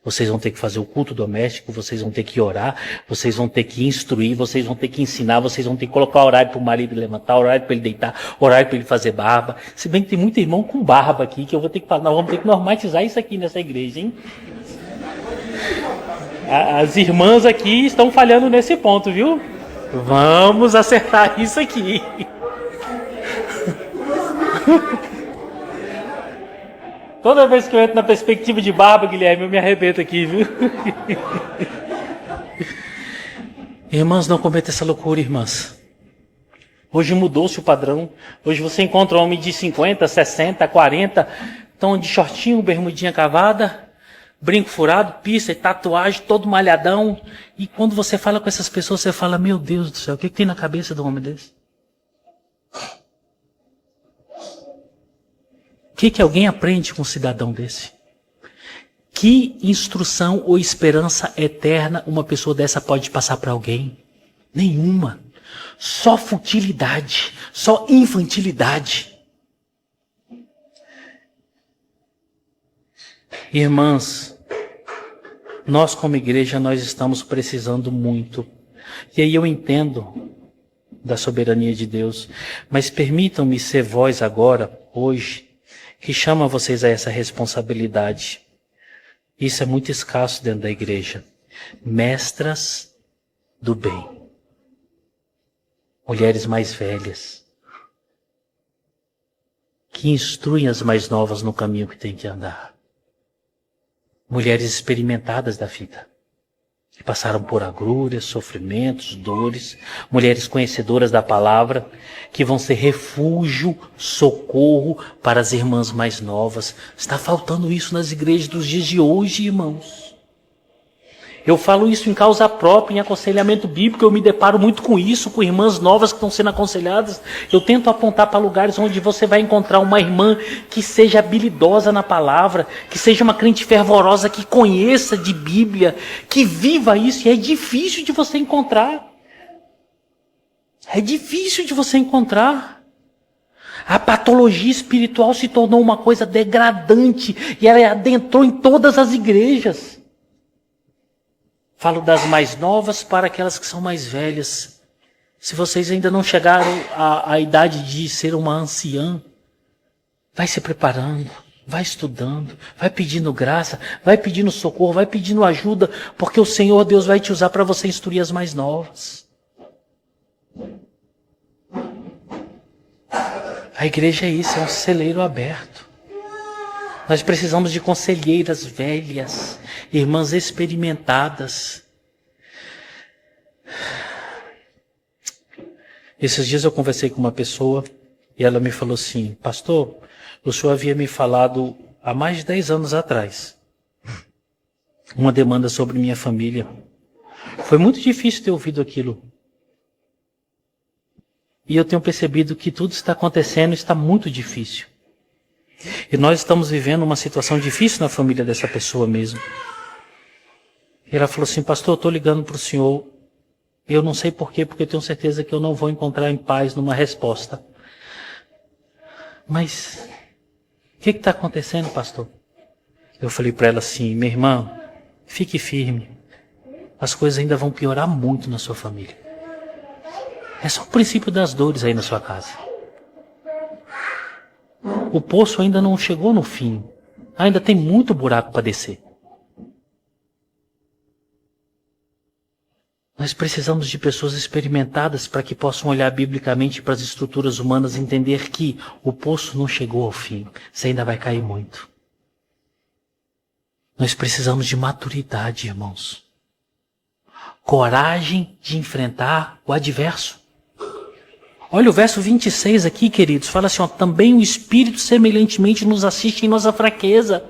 Vocês vão ter que fazer o culto doméstico, vocês vão ter que orar, vocês vão ter que instruir, vocês vão ter que ensinar, vocês vão ter que colocar horário para o marido levantar, horário para ele deitar, horário para ele fazer barba. Se bem que tem muito irmão com barba aqui, que eu vou ter que falar, nós vamos ter que normatizar isso aqui nessa igreja, hein? As irmãs aqui estão falhando nesse ponto, viu? Vamos acertar isso aqui. Toda vez que eu entro na perspectiva de barba, Guilherme, eu me arrebento aqui, viu? Irmãs, não cometa essa loucura, irmãs. Hoje mudou-se o padrão. Hoje você encontra homem de 50, 60, 40, estão de shortinho, bermudinha cavada, brinco furado, piercing, tatuagem, todo malhadão. E quando você fala com essas pessoas, você fala, meu Deus do céu, o que tem na cabeça de um homem desse? O que alguém aprende com um cidadão desse? Que instrução ou esperança eterna uma pessoa dessa pode passar para alguém? Nenhuma. Só futilidade, só infantilidade. Irmãs, nós como igreja, nós estamos precisando muito. E aí eu entendo da soberania de Deus, mas permitam-me ser voz agora, hoje, que chama vocês a essa responsabilidade. Isso é muito escasso dentro da igreja. Mestras do bem. Mulheres mais velhas. Que instruem as mais novas no caminho que tem que andar. Mulheres experimentadas da vida. Que passaram por agrúrias, sofrimentos, dores. Mulheres conhecedoras da palavra. Que vão ser refúgio, socorro para as irmãs mais novas. Está faltando isso nas igrejas dos dias de hoje, irmãos. Eu falo isso em causa própria, em aconselhamento bíblico, eu me deparo muito com isso, com irmãs novas que estão sendo aconselhadas. Eu tento apontar para lugares onde você vai encontrar uma irmã que seja habilidosa na palavra, que seja uma crente fervorosa, que conheça de Bíblia, que viva isso, e é difícil de você encontrar. É difícil de você encontrar. A patologia espiritual se tornou uma coisa degradante, e ela adentrou em todas as igrejas. Falo das mais novas para aquelas que são mais velhas. Se vocês ainda não chegaram à idade de ser uma anciã, vai se preparando, vai estudando, vai pedindo graça, vai pedindo socorro, vai pedindo ajuda, porque o Senhor Deus vai te usar para você instruir as mais novas. A igreja é isso, é um celeiro aberto. Nós precisamos de conselheiras velhas, irmãs experimentadas. Esses dias eu conversei com uma pessoa e ela me falou assim, pastor, o senhor havia me falado há mais de 10 anos atrás uma demanda sobre minha família. Foi muito difícil ter ouvido aquilo. E eu tenho percebido que tudo está acontecendo, está muito difícil. E nós estamos vivendo uma situação difícil na família dessa pessoa mesmo. E ela falou assim, pastor, eu estou ligando para o senhor. Eu não sei porquê, porque eu tenho certeza que eu não vou encontrar em paz numa resposta. Mas, o que está acontecendo, pastor? Eu falei para ela assim, minha irmã, fique firme. As coisas ainda vão piorar muito na sua família. É só o princípio das dores aí na sua casa. O poço ainda não chegou no fim. Ainda tem muito buraco para descer. Nós precisamos de pessoas experimentadas para que possam olhar biblicamente para as estruturas humanas e entender que o poço não chegou ao fim. Você ainda vai cair muito. Nós precisamos de maturidade, irmãos. Coragem de enfrentar o adverso. Olha o verso 26 aqui, queridos. Fala assim, ó, também o Espírito semelhantemente nos assiste em nossa fraqueza.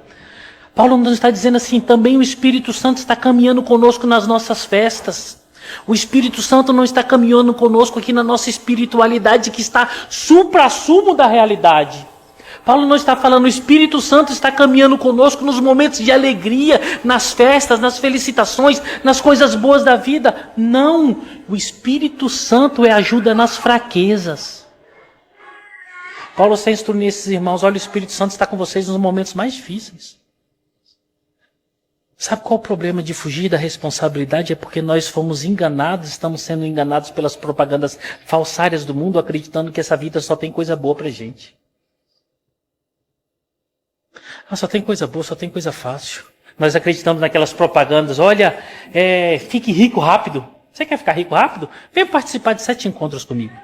Paulo nos está dizendo assim, também o Espírito Santo está caminhando conosco nas nossas festas. O Espírito Santo não está caminhando conosco aqui na nossa espiritualidade que está supra-sumo da realidade. Paulo não está falando, o Espírito Santo está caminhando conosco nos momentos de alegria, nas festas, nas felicitações, nas coisas boas da vida. Não, o Espírito Santo é ajuda nas fraquezas. Paulo está instruindo esses irmãos, olha, o Espírito Santo está com vocês nos momentos mais difíceis. Sabe qual o problema de fugir da responsabilidade? É porque nós fomos enganados, estamos sendo enganados pelas propagandas falsárias do mundo, acreditando que essa vida só tem coisa boa pra gente. Só tem coisa boa, só tem coisa fácil. Nós acreditamos naquelas propagandas, olha, fique rico rápido. Você quer ficar rico rápido? Vem participar de 7 encontros comigo.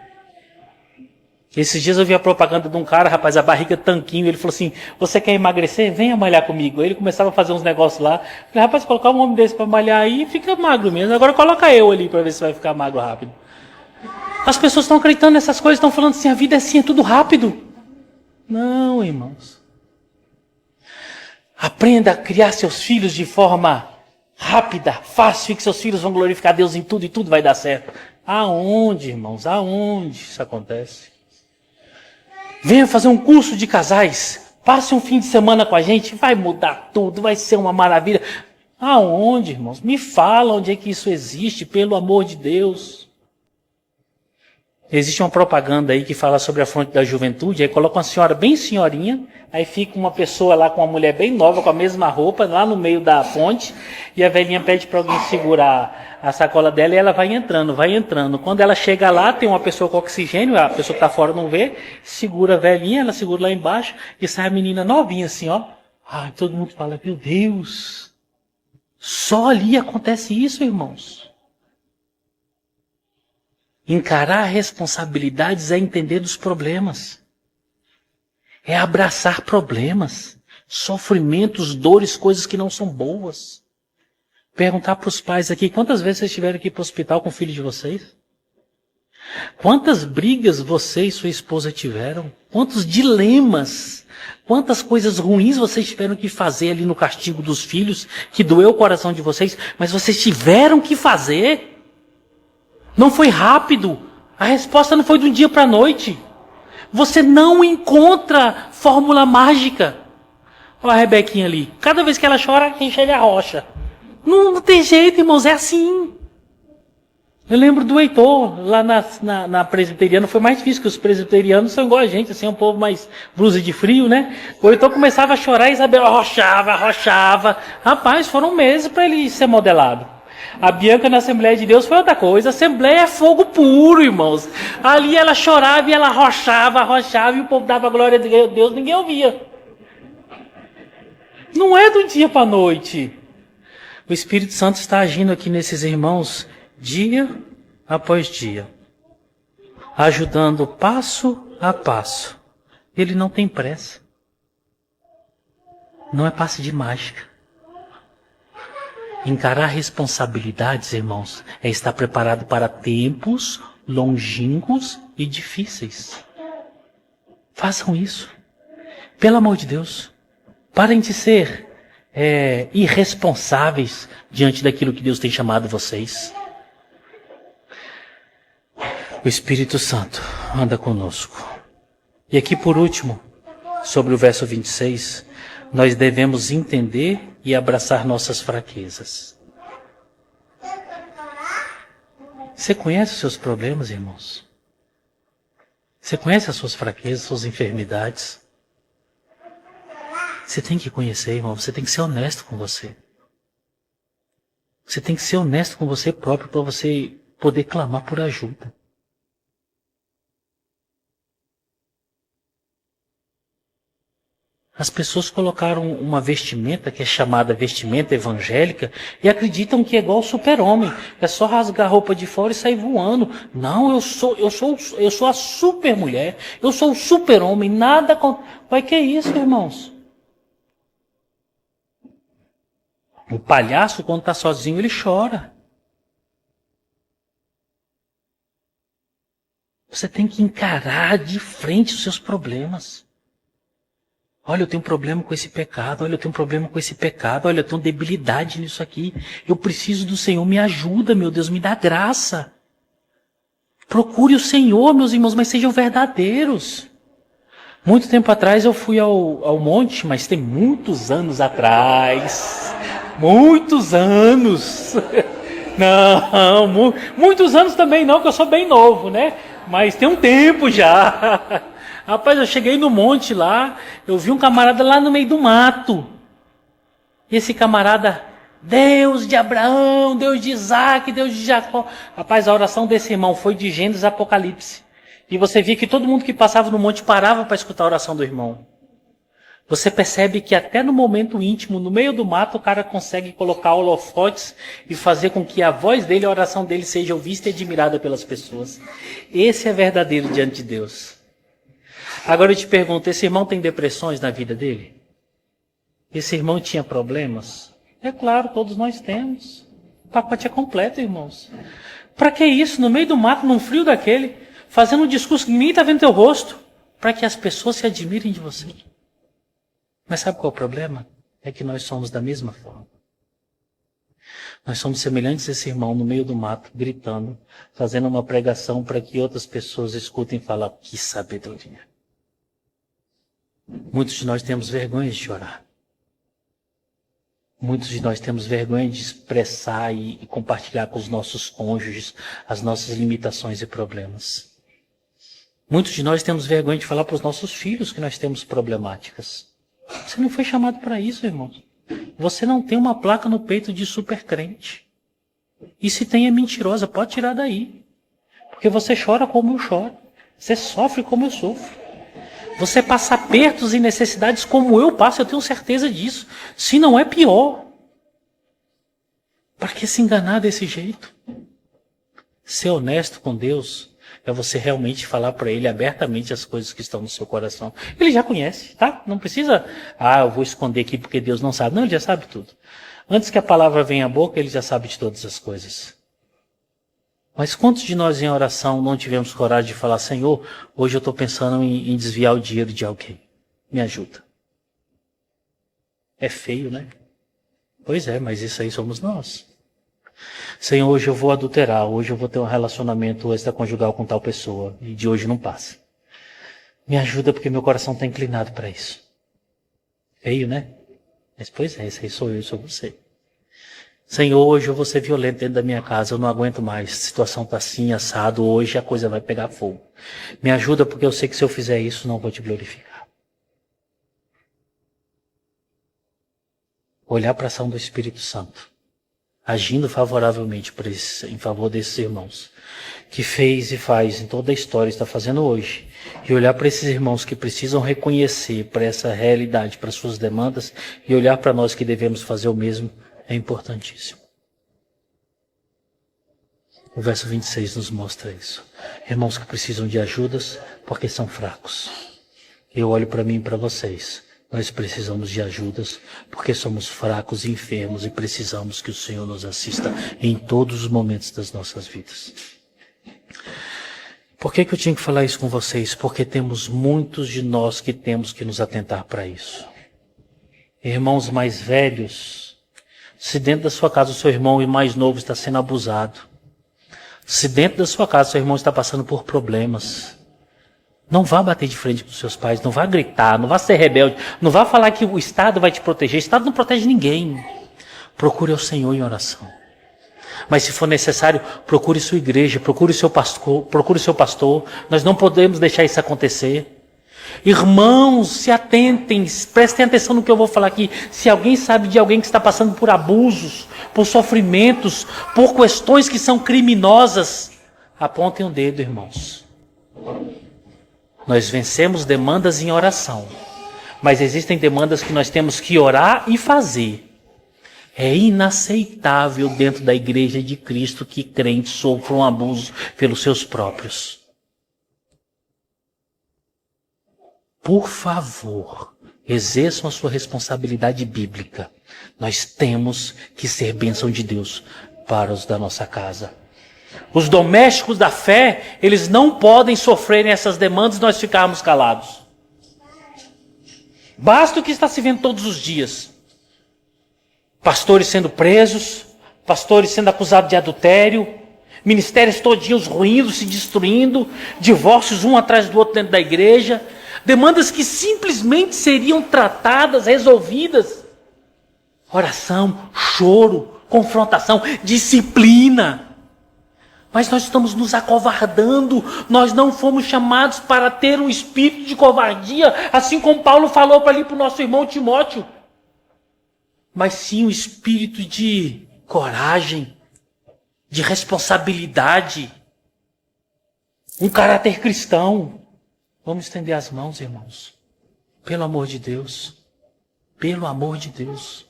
Esses dias eu vi a propaganda de um cara, rapaz, a barriga tanquinho, ele falou assim, você quer emagrecer? Venha malhar comigo. Aí ele começava a fazer uns negócios lá. Eu falei, rapaz, colocar um homem desse para malhar aí, fica magro mesmo. Agora coloca eu ali para ver se vai ficar magro rápido. As pessoas estão acreditando nessas coisas, estão falando assim, a vida é assim, é tudo rápido. Não, irmãos. Aprenda a criar seus filhos de forma rápida, fácil, e que seus filhos vão glorificar Deus em tudo e tudo vai dar certo. Aonde, irmãos? Aonde isso acontece? Venha fazer um curso de casais. Passe um fim de semana com a gente. Vai mudar tudo, vai ser uma maravilha. Aonde, irmãos? Me fala onde é que isso existe, pelo amor de Deus. Existe uma propaganda aí que fala sobre a fonte da juventude, aí coloca uma senhora bem senhorinha, aí fica uma pessoa lá com uma mulher bem nova, com a mesma roupa, lá no meio da fonte, e a velhinha pede para alguém segurar a sacola dela e ela vai entrando, vai entrando. Quando ela chega lá, tem uma pessoa com oxigênio, a pessoa que está fora não vê, segura a velhinha, ela segura lá embaixo, e sai a menina novinha assim, ó. Ai, todo mundo fala, meu Deus, só ali acontece isso, irmãos. Encarar responsabilidades é entender dos problemas. É abraçar problemas, sofrimentos, dores, coisas que não são boas. Perguntar para os pais aqui, quantas vezes vocês estiveram aqui para o hospital com o filho de vocês? Quantas brigas você e sua esposa tiveram? Quantos dilemas? Quantas coisas ruins vocês tiveram que fazer ali no castigo dos filhos, que doeu o coração de vocês, mas vocês tiveram que fazer? Não foi rápido. A resposta não foi de um dia para a noite. Você não encontra fórmula mágica. Olha a Rebequinha ali. Cada vez que ela chora, enche a rocha. Não tem jeito, irmãos. É assim. Eu lembro do Heitor, lá na presbiteriana. Foi mais difícil, que os presbiterianos são igual a gente. Assim, é um povo mais blusa de frio, né? O Heitor começava a chorar e Isabel arrochava. Rapaz, foram meses para ele ser modelado. A Bianca na Assembleia de Deus foi outra coisa. A Assembleia é fogo puro, irmãos. Ali ela chorava e ela arrochava, e o povo dava glória a Deus, ninguém ouvia. Não é do dia para a noite. O Espírito Santo está agindo aqui nesses irmãos dia após dia, ajudando passo a passo. Ele não tem pressa. Não é passe de mágica. Encarar responsabilidades, irmãos, é estar preparado para tempos longínquos e difíceis. Façam isso. Pelo amor de Deus. Parem de ser irresponsáveis diante daquilo que Deus tem chamado vocês. O Espírito Santo anda conosco. E aqui por último, sobre o verso 26, nós devemos entender e abraçar nossas fraquezas. Você conhece os seus problemas, irmãos? Você conhece as suas fraquezas, suas enfermidades? Você tem que conhecer, irmão. Você tem que ser honesto com você. Você tem que ser honesto com você próprio para você poder clamar por ajuda. As pessoas colocaram uma vestimenta que é chamada vestimenta evangélica e acreditam que é igual ao super-homem. É só rasgar a roupa de fora e sair voando. Não, eu sou a super-mulher. Eu sou o super-homem. Nada... Vai que é isso, irmãos? O palhaço, quando está sozinho, ele chora. Você tem que encarar de frente os seus problemas. Olha, eu tenho um problema com esse pecado. Olha, eu tenho um problema com esse pecado. Olha, eu tenho debilidade nisso aqui. Eu preciso do Senhor. Me ajuda, meu Deus, me dá graça. Procure o Senhor, meus irmãos, mas sejam verdadeiros. Muito tempo atrás eu fui ao monte, mas tem muitos anos atrás. Muitos anos. Não, muitos anos também não, que eu sou bem novo, né? Mas tem um tempo já. Rapaz, eu cheguei no monte lá, eu vi um camarada lá no meio do mato. E esse camarada, Deus de Abraão, Deus de Isaac, Deus de Jacó. Rapaz, a oração desse irmão foi de Gênesis a Apocalipse. E você via que todo mundo que passava no monte parava para escutar a oração do irmão. Você percebe que até no momento íntimo, no meio do mato, o cara consegue colocar holofotes e fazer com que a voz dele, a oração dele seja ouvida e admirada pelas pessoas. Esse é verdadeiro diante de Deus. Agora eu te pergunto, esse irmão tem depressões na vida dele? Esse irmão tinha problemas? É claro, todos nós temos. O pacote é completo, irmãos. Para que isso? No meio do mato, num frio daquele, fazendo um discurso que ninguém está vendo teu rosto, para que as pessoas se admirem de você. Mas sabe qual é o problema? é que nós somos da mesma forma. Nós somos semelhantes a esse irmão no meio do mato, gritando, fazendo uma pregação para que outras pessoas escutem e falem, que sabedoria. Muitos de nós temos vergonha de chorar. Muitos de nós temos vergonha de expressar e compartilhar com os nossos cônjuges as nossas limitações e problemas. Muitos de nós temos vergonha de falar para os nossos filhos que nós temos problemáticas. Você não foi chamado para isso, irmão. Você não tem uma placa no peito de super crente. E se tem é mentirosa, pode tirar daí. Porque você chora como eu choro. Você sofre como eu sofro. Você passa apertos e necessidades como eu passo, eu tenho certeza disso. Se não é pior. Para que se enganar desse jeito? Ser honesto com Deus é você realmente falar para Ele abertamente as coisas que estão no seu coração. Ele já conhece, tá? Não precisa, eu vou esconder aqui porque Deus não sabe. Não, Ele já sabe tudo. Antes que a palavra venha à boca, Ele já sabe de todas as coisas. Mas quantos de nós em oração não tivemos coragem de falar, Senhor, hoje eu estou pensando em desviar o dinheiro de alguém. Me ajuda. É feio, né? Pois é, mas isso aí somos nós. Senhor, hoje eu vou adulterar, hoje eu vou ter um relacionamento extraconjugal com tal pessoa, e de hoje não passa. Me ajuda porque meu coração está inclinado para isso. Feio, né? Mas pois é, esse aí sou eu, sou você. Senhor, hoje eu vou ser violento dentro da minha casa, eu não aguento mais, a situação está assim, assado, hoje a coisa vai pegar fogo. Me ajuda porque eu sei que se eu fizer isso, não vou te glorificar. Olhar para a ação do Espírito Santo, agindo favoravelmente em favor desses irmãos, que fez e faz em toda a história, está fazendo hoje, e olhar para esses irmãos que precisam reconhecer para essa realidade, para suas demandas, e olhar para nós que devemos fazer o mesmo, é importantíssimo. O verso 26 nos mostra isso. Irmãos que precisam de ajudas porque são fracos. Eu olho para mim e para vocês. Nós precisamos de ajudas porque somos fracos e enfermos e precisamos que o Senhor nos assista em todos os momentos das nossas vidas. Por que eu tinha que falar isso com vocês? Porque temos muitos de nós que temos que nos atentar para isso. Irmãos mais velhos, se dentro da sua casa o seu irmão mais novo está sendo abusado, se dentro da sua casa o seu irmão está passando por problemas, não vá bater de frente com seus pais, não vá gritar, não vá ser rebelde, não vá falar que o Estado vai te proteger. O Estado não protege ninguém. Procure o Senhor em oração. Mas se for necessário, procure sua igreja, procure seu pastor. Nós não podemos deixar isso acontecer. Irmãos, se atentem, prestem atenção no que eu vou falar aqui. Se alguém sabe de alguém que está passando por abusos, por sofrimentos, por questões que são criminosas, apontem o dedo, irmãos. Nós vencemos demandas em oração, mas existem demandas que nós temos que orar e fazer. É inaceitável dentro da igreja de Cristo que crentes sofram abuso pelos seus próprios. Por favor, exerçam a sua responsabilidade bíblica. Nós temos que ser bênção de Deus para os da nossa casa. Os domésticos da fé, eles não podem sofrer essas demandas e nós ficarmos calados. Basta o que está se vendo todos os dias. Pastores sendo presos, pastores sendo acusados de adultério, ministérios todinhos ruindo, se destruindo, divórcios um atrás do outro dentro da igreja, demandas que simplesmente seriam tratadas, resolvidas. Oração, choro, confrontação, disciplina. Mas nós estamos nos acovardando, nós não fomos chamados para ter um espírito de covardia, assim como Paulo falou para o nosso irmão Timóteo. Mas sim um espírito de coragem, de responsabilidade, um caráter cristão. Vamos estender as mãos, irmãos. Pelo amor de Deus. Pelo amor de Deus.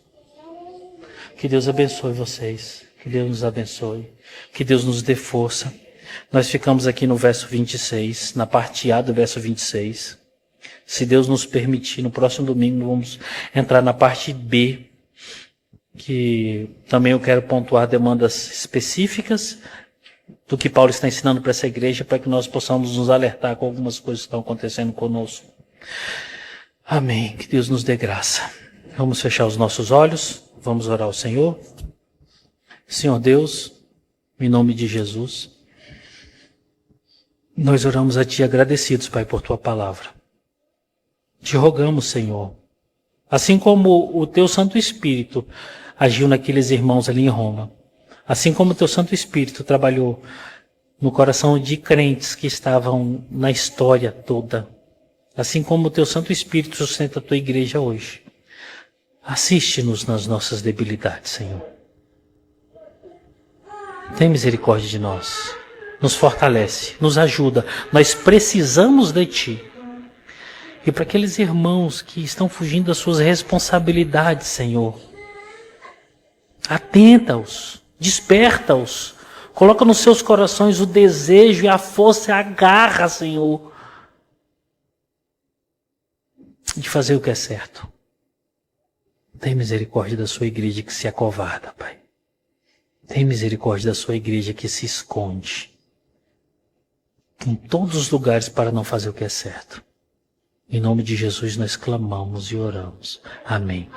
Que Deus abençoe vocês. Que Deus nos abençoe. Que Deus nos dê força. Nós ficamos aqui no verso 26, na parte A do verso 26. Se Deus nos permitir, no próximo domingo vamos entrar na parte B, que também eu quero pontuar demandas específicas do que Paulo está ensinando para essa igreja, para que nós possamos nos alertar com algumas coisas que estão acontecendo conosco. Amém. Que Deus nos dê graça. Vamos fechar os nossos olhos, vamos orar ao Senhor. Senhor Deus, em nome de Jesus, nós oramos a Ti agradecidos, Pai, por Tua palavra. Te rogamos, Senhor, assim como o Teu Santo Espírito agiu naqueles irmãos ali em Roma, assim como o Teu Santo Espírito trabalhou no coração de crentes que estavam na história toda, assim como o Teu Santo Espírito sustenta a Tua igreja hoje. Assiste-nos nas nossas debilidades, Senhor. Tem misericórdia de nós. Nos fortalece, nos ajuda. Nós precisamos de Ti. E para aqueles irmãos que estão fugindo das suas responsabilidades, Senhor, atenta-os, desperta-os, coloca nos seus corações o desejo e a força e a garra, Senhor, de fazer o que é certo. Tem misericórdia da sua igreja que se acovarda, Pai. Tem misericórdia da sua igreja que se esconde em todos os lugares para não fazer o que é certo. Em nome de Jesus nós clamamos e oramos. Amém.